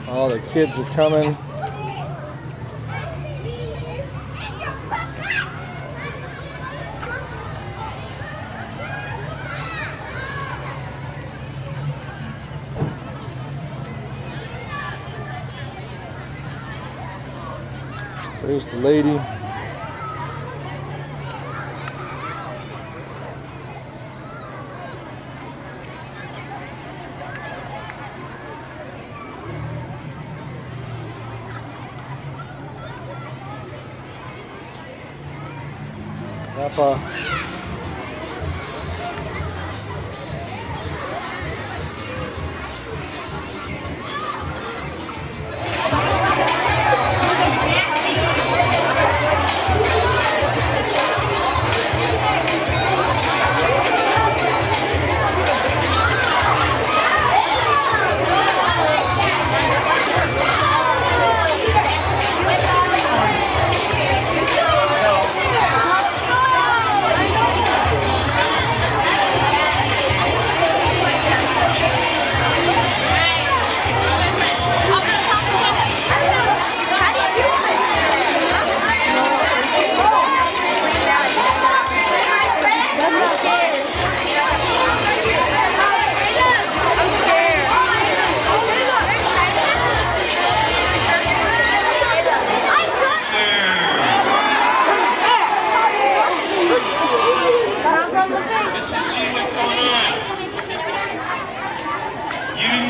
All the kids are coming. There's the lady. Grandpa.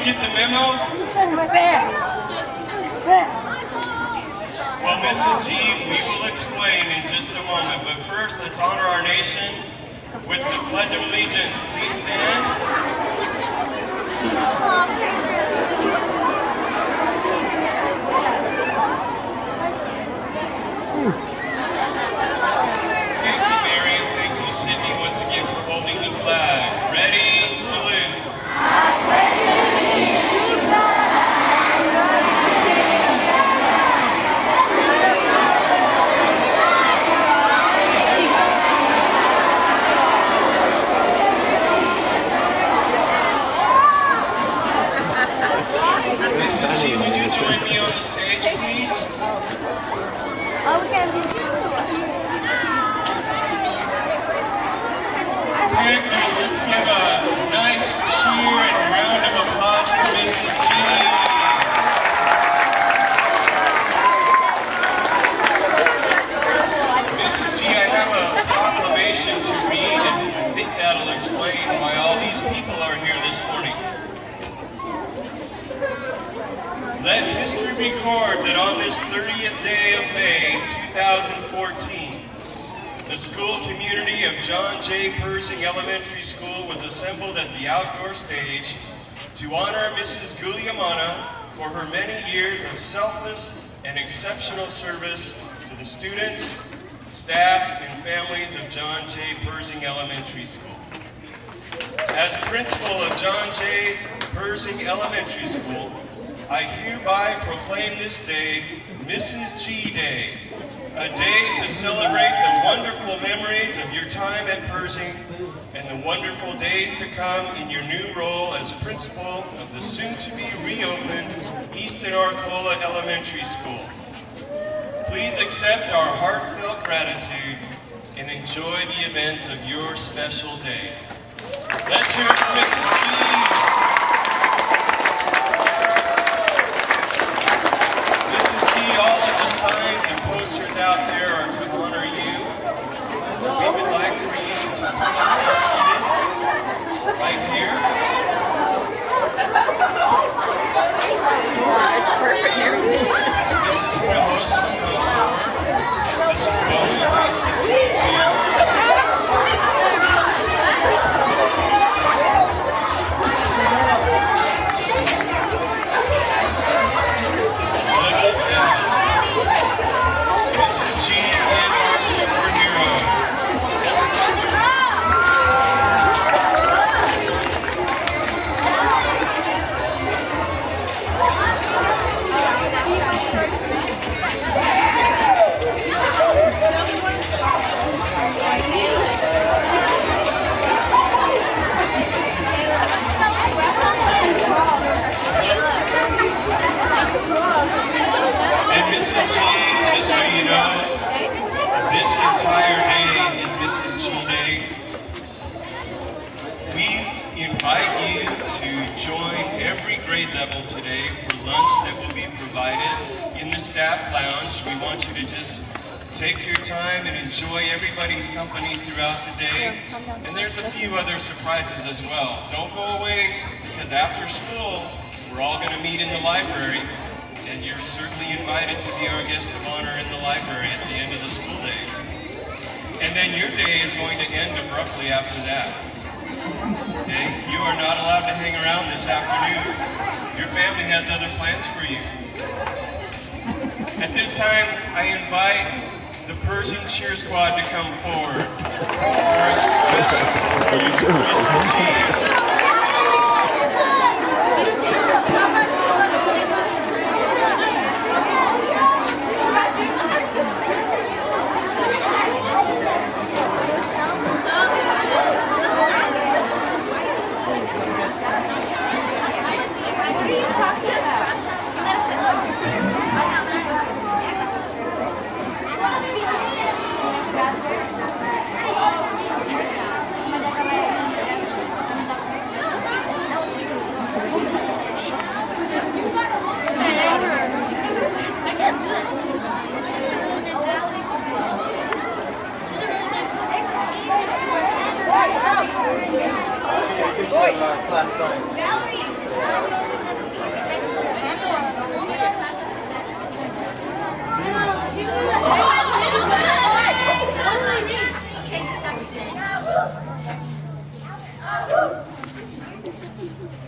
Get the memo? Well, Mrs. G, we will explain in just a moment, but first let's honor our nation with the Pledge of Allegiance. Please stand. Thank you, Mary, and thank you, Sydney, once again for holding the flag. Ready, salute. Mrs. G, would you join me on the stage, please? Characters, let's give a nice cheer and round of applause for Mrs. G. Mrs. G, I have a proclamation to read, and I think that'll explain why all these people are here this morning. Let history record that on this 30th day of May, 2014, the school community of J Pershing Elementary School was assembled at the outdoor stage to honor Mrs. Guliamana for her many years of selfless and exceptional service to the students, staff, and families of J Pershing Elementary School. As principal of J Pershing Elementary School, I hereby proclaim this day Mrs. G Day, a day to celebrate the wonderful memories of your time at Pershing and the wonderful days to come in your new role as principal of the soon-to-be reopened Easton Arcola Elementary School. Please accept our heartfelt gratitude and enjoy the events of your special day. Let's hear it for Mrs. G. Signs and posters out there are to honor you. We would like for you to be seated right here. This is Phyllis from Billboard. This is Bowie. Mrs. G is our superhero. entire day is Mrs. G Day. We invite you to join every grade level today for lunch that will be provided in the staff lounge. We want you to just take your time and enjoy everybody's company throughout the day. And there's a few other surprises as well. Don't go away, because after school, we're all going to meet in the library. And you're certainly invited to be our guest of honor in the library at the end of the school day. And then your day is going to end abruptly after that. Okay? You are not allowed to hang around this afternoon. Your family has other plans for you. At this time, I invite the Pershing Cheer Squad to come forward for a special performance for Mrs. G. Class science.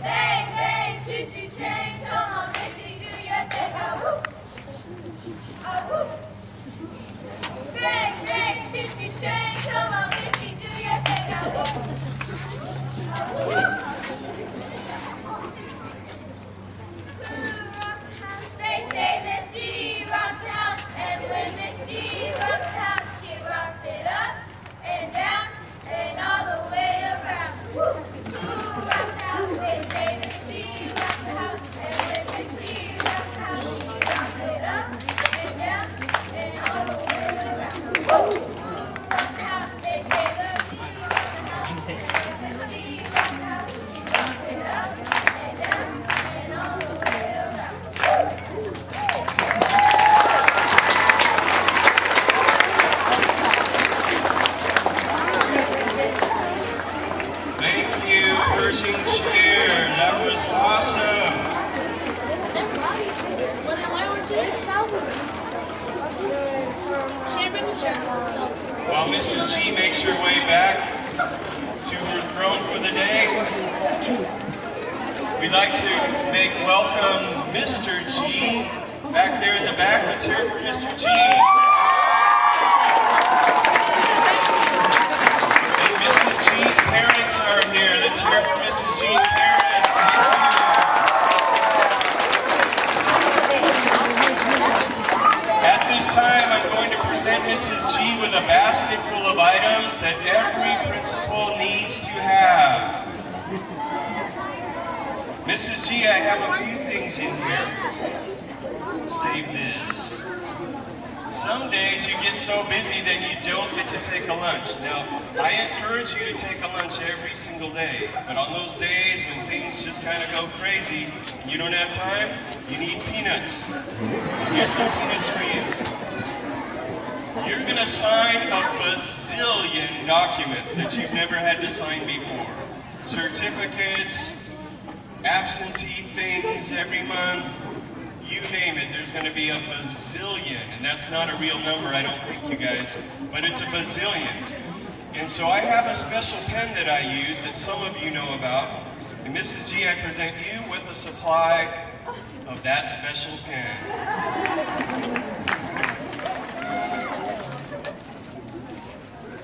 Bang, bang, choo-choo train, come on, Missy, do your thing. Bang, bang, choo-choo train, come on, Missy, do your thing. They say Miss G rocks the house, and when Miss G rocks the house, she rocks it up and down and all the way around. Who rocks the house? They say Miss G rocks the house, and when Miss G rocks the house, she rocks it up and down and all the way around. Who rocks the house? They say the G rocks the house, and when Miss G rocks the house, she rocks it up and down and all the way around. Thank you, Pershing Cheer. That was awesome. While Mrs. G makes her way back to her throne for the day, we'd like to make welcome Mr. G back there in the back. Let's hear it for Mr. G. And Mrs. G's parents are here. Let's hear it for Mrs. G's parents. At this time, I'm going to present Mrs. G with a basket full of items that every principal needs to have. Mrs. G, I have a few things in here. Save this. Some days you get so busy that you don't get to take a lunch. Now, I encourage you to take a lunch every single day, but on those days when things just kind of go crazy and you don't have time, you need peanuts. Here's some peanuts for you. You're going to sign a bazillion documents that you've never had to sign before. Certificates, absentee things every month, you name it, there's going to be a bazillion. And that's not a real number, I don't think, you guys, but it's a bazillion. And so I have a special pen that I use that some of you know about. And Mrs. G, I present you with a supply of that special pen.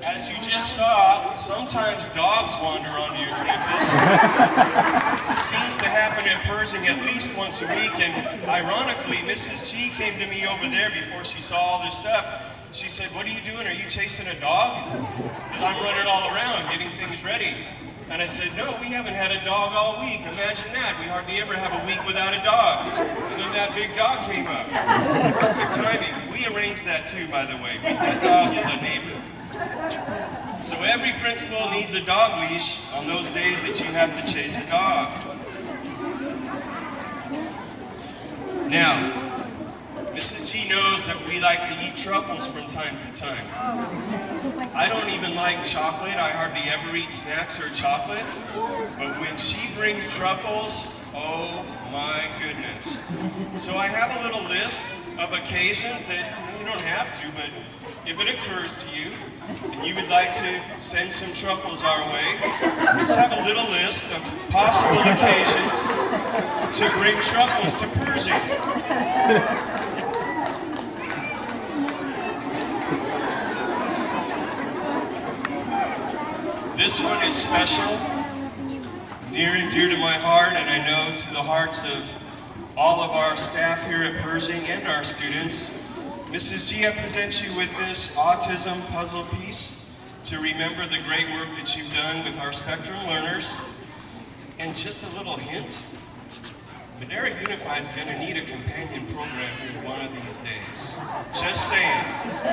As you just saw, sometimes dogs wander onto your campus. It seems to happen at Pershing at least once a week, and ironically, Mrs. G came to me over there before she saw all this stuff. She said, "What are you doing? Are you chasing a dog?" Because I'm running all around getting things ready. And I said, "No, we haven't had a dog all week. Imagine that. We hardly ever have a week without a dog." And then that big dog came up. Perfect timing. we arranged that too, by the way. That dog is a neighbor. So every principal needs a dog leash on those days that you have to chase a dog. Now, Mrs. G knows that we like to eat truffles from time to time. I don't even like chocolate. I hardly ever eat snacks or chocolate. But when she brings truffles, oh my goodness. So I have a little list of occasions that you don't have to, but if it occurs to you and you would like to send some truffles our way, let's have a little list of possible occasions to bring truffles to Pershing. This one is special, near and dear to my heart, and I know to the hearts of all of our staff here at Pershing and our students. Mrs. G, I present you with this autism puzzle piece to remember the great work that you've done with our Spectrum learners. And just a little hint, Madera Unified is going to need a companion program here one of these days. Just saying.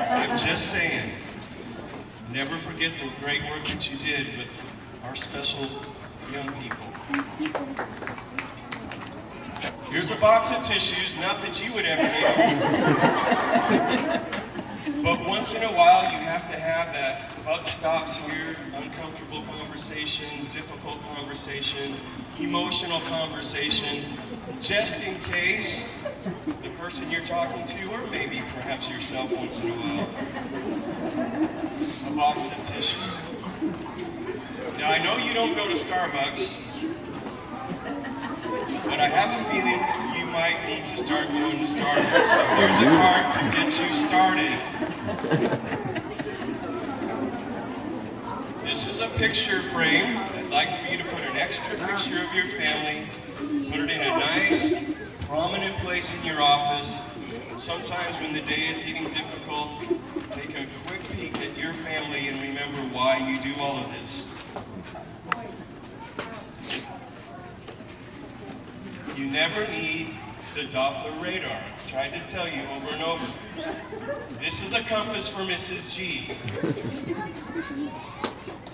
I'm just saying. Never forget the great work that you did with our special young people. Here's a box of tissues, not that you would ever need them. But once in a while, you have to have that buck stops here, uncomfortable conversation, difficult conversation, emotional conversation, just in case the person you're talking to, or maybe perhaps yourself once in a while, a box of tissue. Now, I know you don't go to Starbucks, but I have a feeling you might need to start going to Starbucks. So here's a card to get you started. This is a picture frame. I'd like for you to put an extra picture of your family, put it in a nice, prominent place in your office. Sometimes when the day is getting difficult, take a quick peek at your family and remember why you do all of this. You never need the Doppler radar. I tried to tell you over and over. This is a compass for Mrs. G.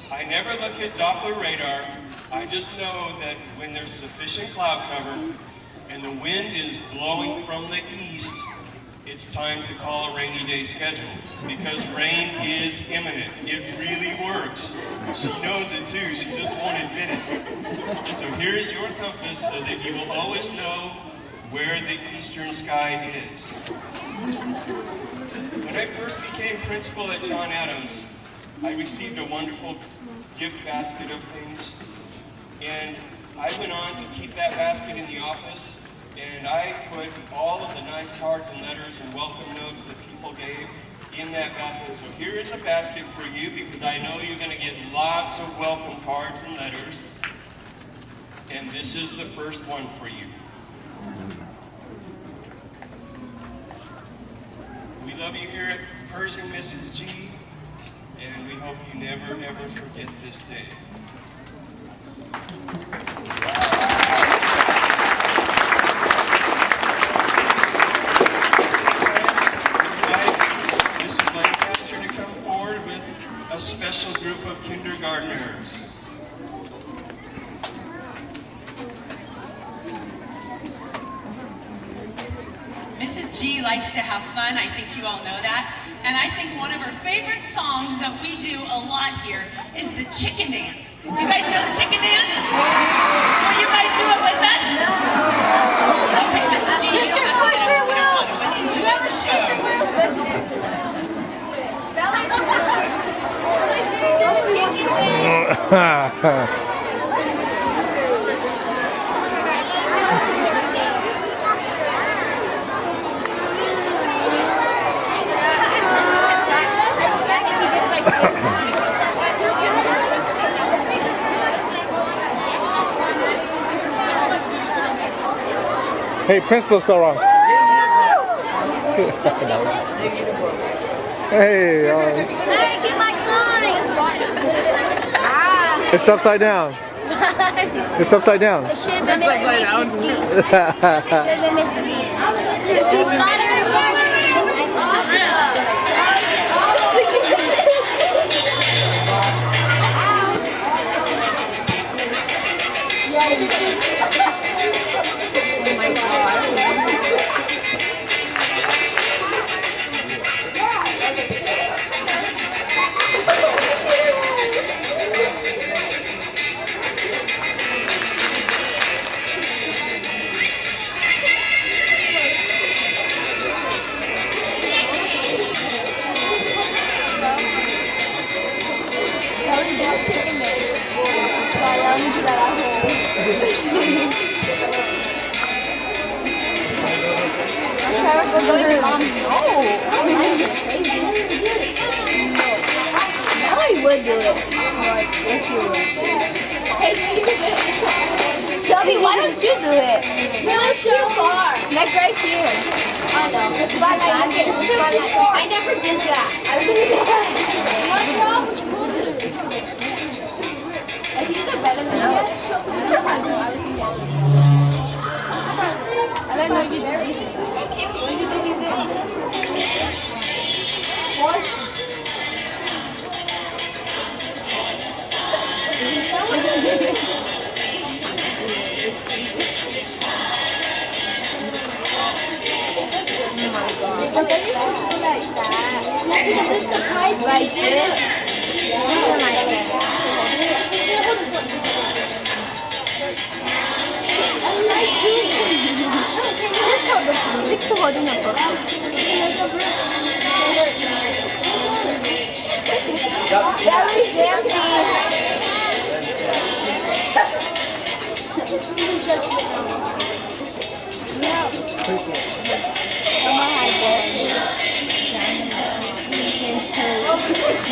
I never look at Doppler radar. I just know that when there's sufficient cloud cover and the wind is blowing from the east, it's time to call a rainy day schedule because rain is imminent. It really works. She knows it too, she just won't admit it. So here's your compass so that you will always know where the eastern sky is. When I first became principal at John Adams, I received a wonderful gift basket of things, and I went on to keep that basket in the office. And I put all of the nice cards and letters and welcome notes that people gave in that basket. So here is a basket for you because I know you're going to get lots of welcome cards and letters. And this is the first one for you. We love you here at Pershing, Mrs. G, and we hope you never, ever forget this day. A special group of kindergartners. Mrs. G likes to have fun, I think you all know that. And I think one of her favorite songs that we do a lot here is the chicken dance. Do you guys know the chicken dance? Will you guys do it with us? Okay, Mrs. G, you don't have to get up if you don't want to, but enjoy the show. Hey, Principal, spell wrong. Hey, Hey, get my sign! it's upside down. It's upside down. It should have been Mr. G. It should have been Mr. G. You got it. Ellie would do it. Like, if you would. Shelby, why don't you do it? It's too far. Like right here. I know. It's too far. I never did that. What's wrong with I think they're better than us. I don't know you very when did they do this? What? Like this?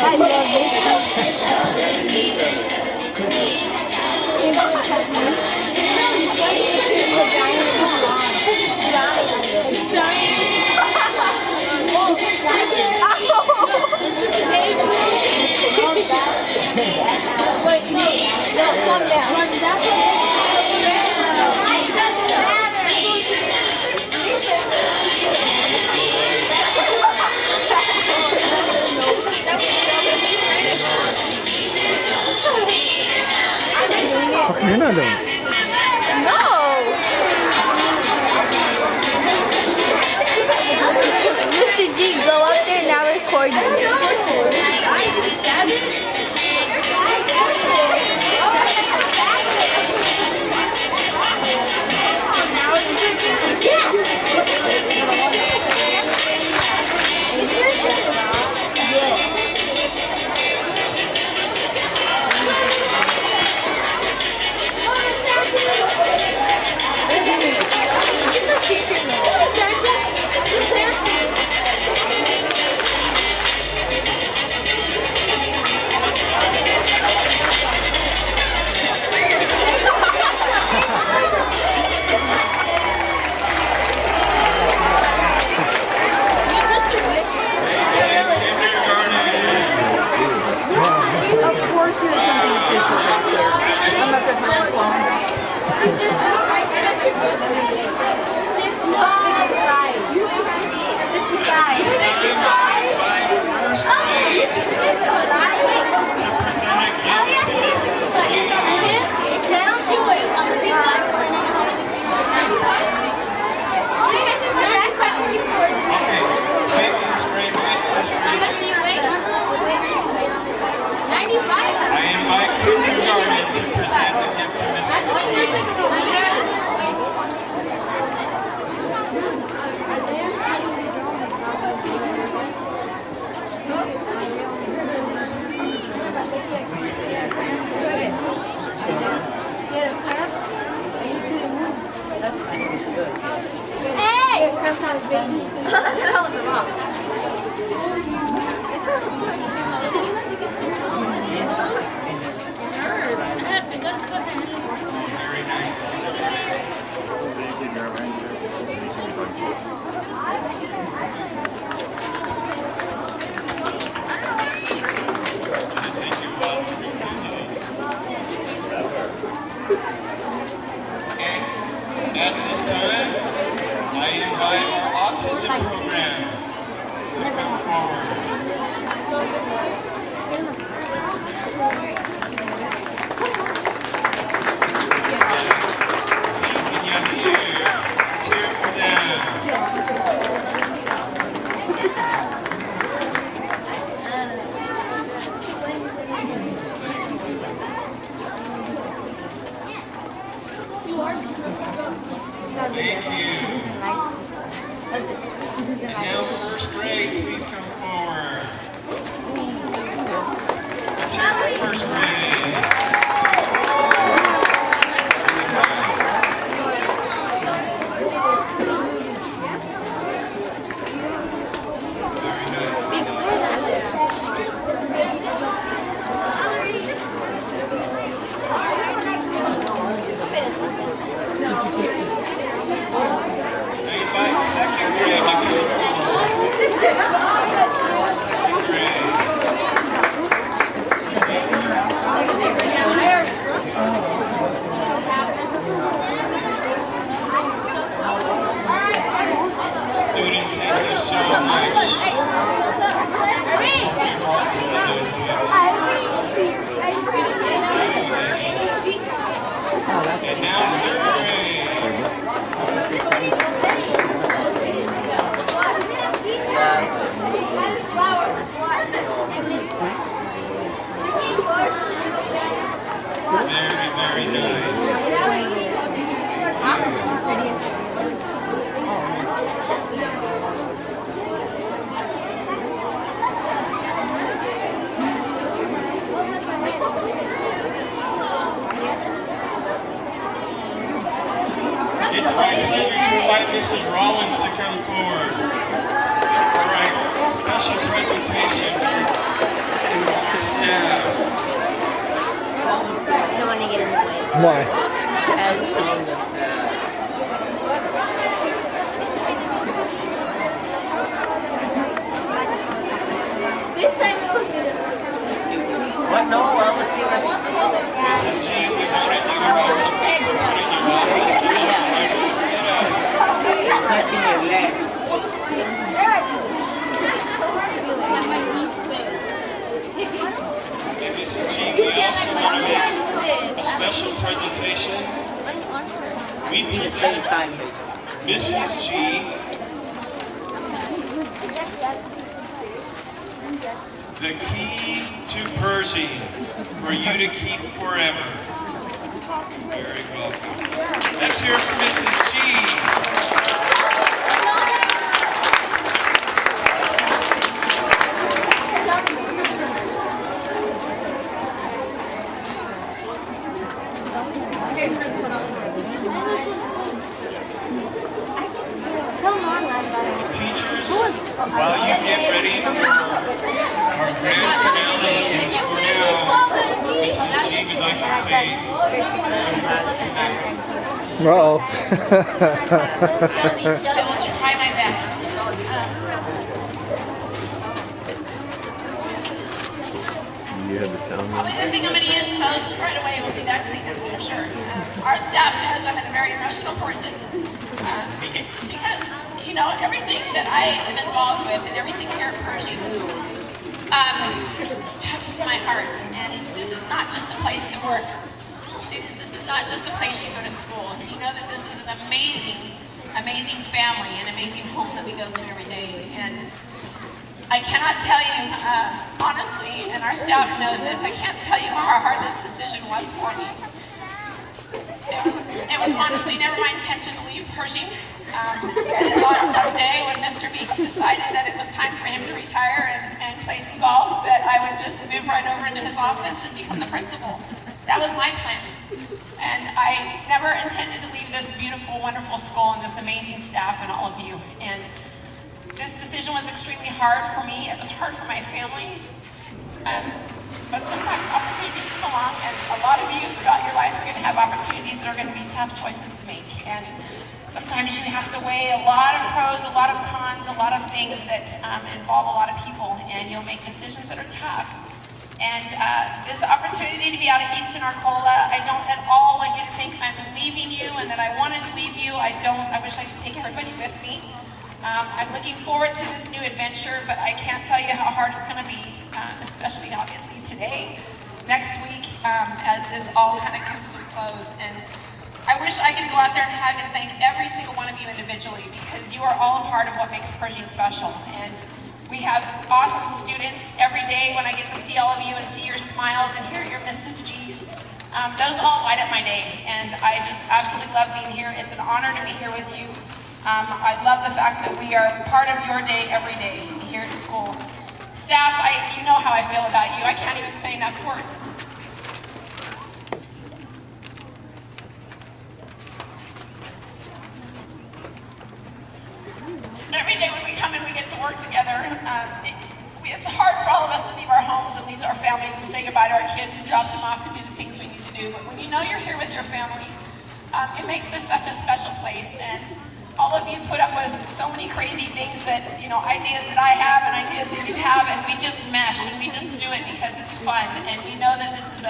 I love this is Adrian. Wait, no, don't calm down. How come you're not doing it? No. Mr. G, go up there now record That was a rock. Very nice. And at this time, I invite our autism program Mrs. Rollins to come forward. All right, special presentation for our staff. I don't want to get in the way. Why? This time it was good. What? No, I was here. Mrs. G, we wanted you to have something to put in your office. You don't have to get up. Touching your leg. Okay, Mrs. G, we also want to make a special presentation. We Same present time. Mrs. G, the key to Pershing for you to keep forever. Very welcome. Let's hear it for Mrs. G. Teachers, while you get ready for our grand finale is for now, Mrs. G would like to say some words to them. Uh-oh. I will try my best. You have the sound. Probably the thing I'm going to use most right away will be that thing, that's for sure. Our staff knows I'm a very emotional person because you know, everything that I am involved with and everything here at Pershing touches my heart. And this is not just a place to work. Students, this is not just a place you go to school. You know that this is an amazing, amazing family, an amazing home that we go to every day. And I cannot tell you, honestly, and our staff knows this, I can't tell you how hard this decision was for me. It was honestly never my intention to leave Pershing. I thought someday when Mr. Beeks decided that it was time for him to retire and play some golf, that I would just move right over into his office and become the principal. That was my plan. And I never intended to leave this beautiful, wonderful school and this amazing staff and all of you. And this decision was extremely hard for me. It was hard for my family. But sometimes opportunities come along, and a lot of you throughout your life are going to have opportunities that are going to be tough choices to make. And sometimes you have to weigh a lot of pros, a lot of cons, a lot of things that involve a lot of people, and you'll make decisions that are tough. And this opportunity to be out of Easton Arcola, I don't at all want you to think I'm leaving you and that I wanted to leave you. I don't. I wish I could take everybody with me. I'm looking forward to this new adventure, but I can't tell you how hard it's going to be, especially obviously today, next week, as this all kind of comes to a close. And I wish I could go out there and hug and thank every single one of you individually, because you are all a part of what makes Pershing special. And we have awesome students every day. When I get to see all of you and see your smiles and hear your Mrs. G's, those all light up my day. And I just absolutely love being here. It's an honor to be here with you. I love the fact that we are part of your day every day here at school. Staff, you know how I feel about you. I can't even say enough words. Every day when we come and we get to work together, it's hard for all of us to leave our homes and leave our families and say goodbye to our kids and drop them off and do the things we need to do. But when you know you're here with your family, it makes this such a special place. And all of you put up with so many crazy things that, you know, ideas that I have and ideas that you have, and we just mesh and we just do it because it's fun. And we know that this is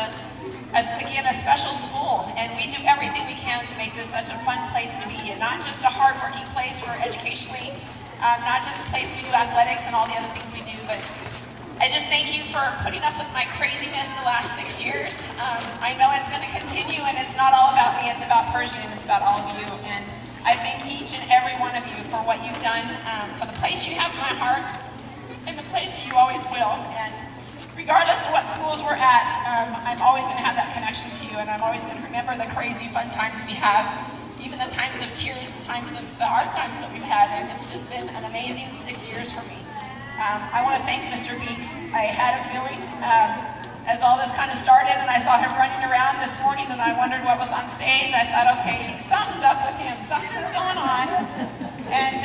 again, a special school, and we do everything we can to make this such a fun place to be, and not just a hard-working place for educationally, not just a place we do athletics and all the other things we do, but I just thank you for putting up with my craziness the last 6 years. I know it's going to continue, and it's not all about me, it's about Pershing, and it's about all of you. And I thank each and every one of you for what you've done, for the place you have in my heart, and the place that you always will. And regardless of what schools we're at, I'm always going to have that connection to you, and I'm always going to remember the crazy fun times we have, even the times of tears, the times of the hard times that we've had, and it's just been an amazing 6 years for me. I want to thank Mr. Beeks. I had a feeling as all this kind of started, and I saw him running around this morning, and I wondered what was on stage. I thought, okay, something's up with him. Something's going on. And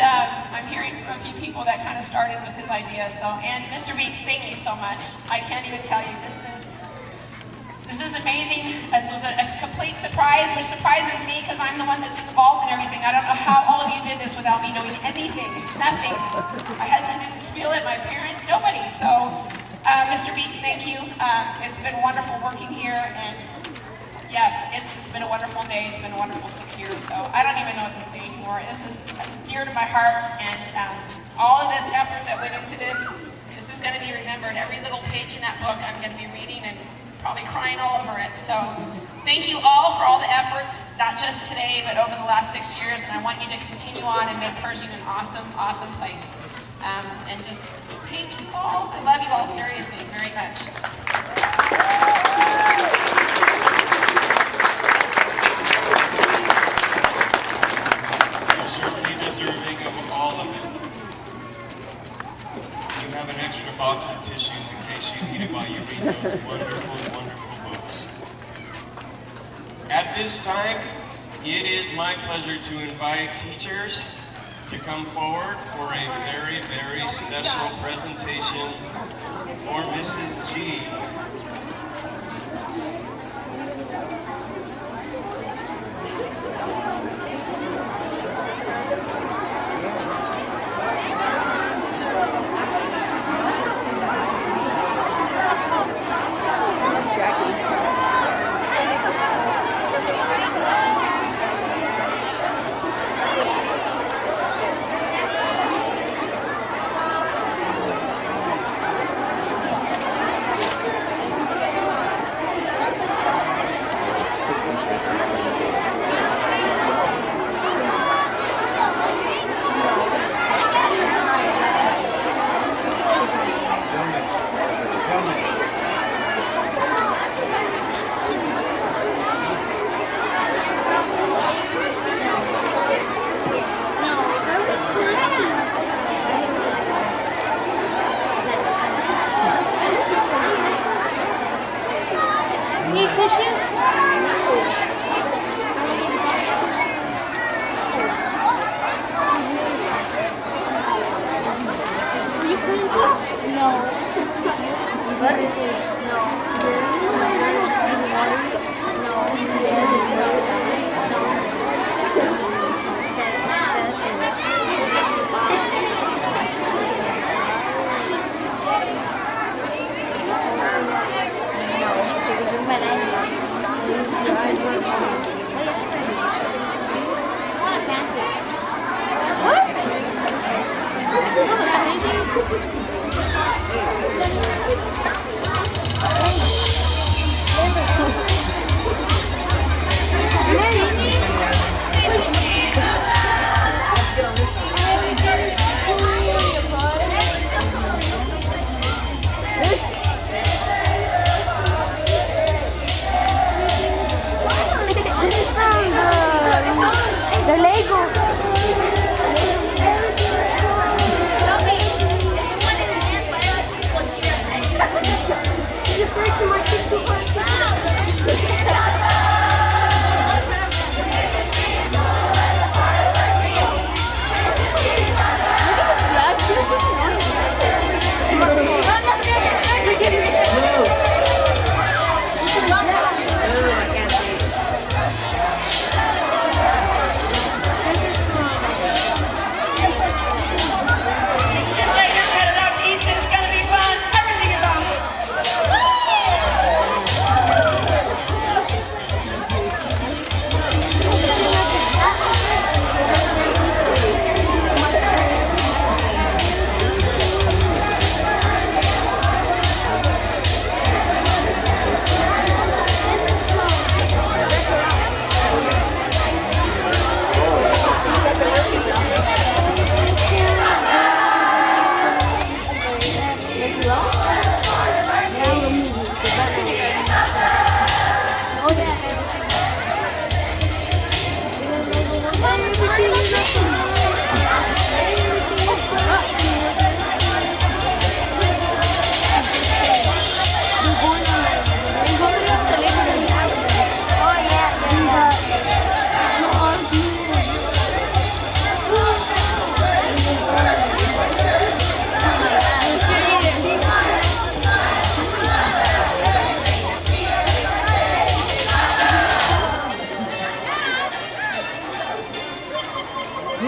I'm hearing from a few people that kind of started with his idea. So, and Mr. Beeks, thank you so much. I can't even tell you, this is amazing. This was a complete surprise, which surprises me because I'm the one that's involved in everything. I don't know how all of you did this without me knowing anything, nothing. My husband didn't spiel it, my parents, nobody. So, Mr. Beeks, thank you. It's been wonderful working here, and yes, it's just been a wonderful day. It's been a wonderful 6 years, so I don't even know what to say anymore. This is dear to my heart, and all of this effort that went into this is going to be remembered. Every little page in that book I'm going to be reading and probably crying all over it. So thank you all for all the efforts, not just today, but over the last 6 years, and I want you to continue on and make Pershing an awesome, awesome place. And just thank you all. I love you all seriously very much. You're certainly deserving of all of it. You have an extra box of tissues in case you need it while you read those wonderful, wonderful books. At this time, it is my pleasure to invite teachers to come forward for a very, very special presentation for Mrs. G. Need tissue? You couldn't put? No. What? No. What?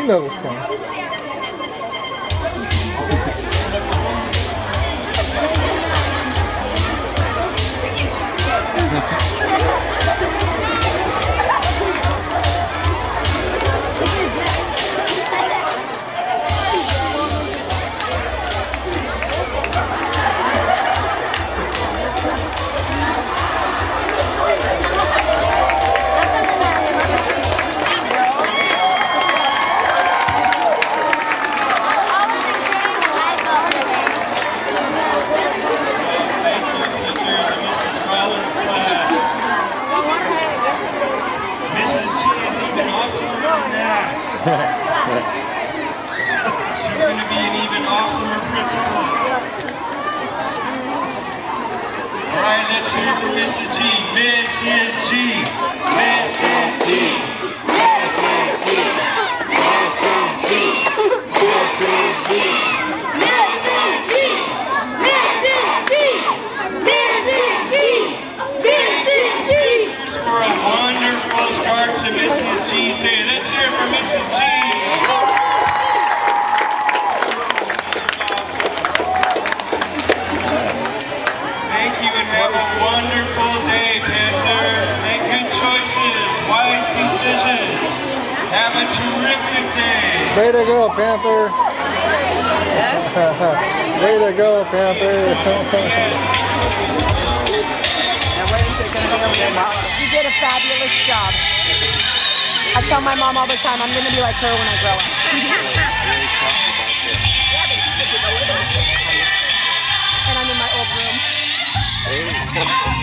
You know the song. She's going to be an even awesomer principal. All right, let's hear it for Mrs. G. Mrs. G. Mrs. G. Mrs. G. Mrs. G. Mrs. G. Mrs. G. Mrs. G. Mrs. G. Mrs. G. Here's for a wonderful start to Mrs. G's day. Let's hear it for Mrs. G. Thank you and have a wonderful day, Panthers. Make good choices, wise decisions. Have a terrific day. Way to go, Panther. Way to go, Panther. You did a fabulous job. I tell my mom all the time, I'm going to be like her when I grow up. And I'm in my old room.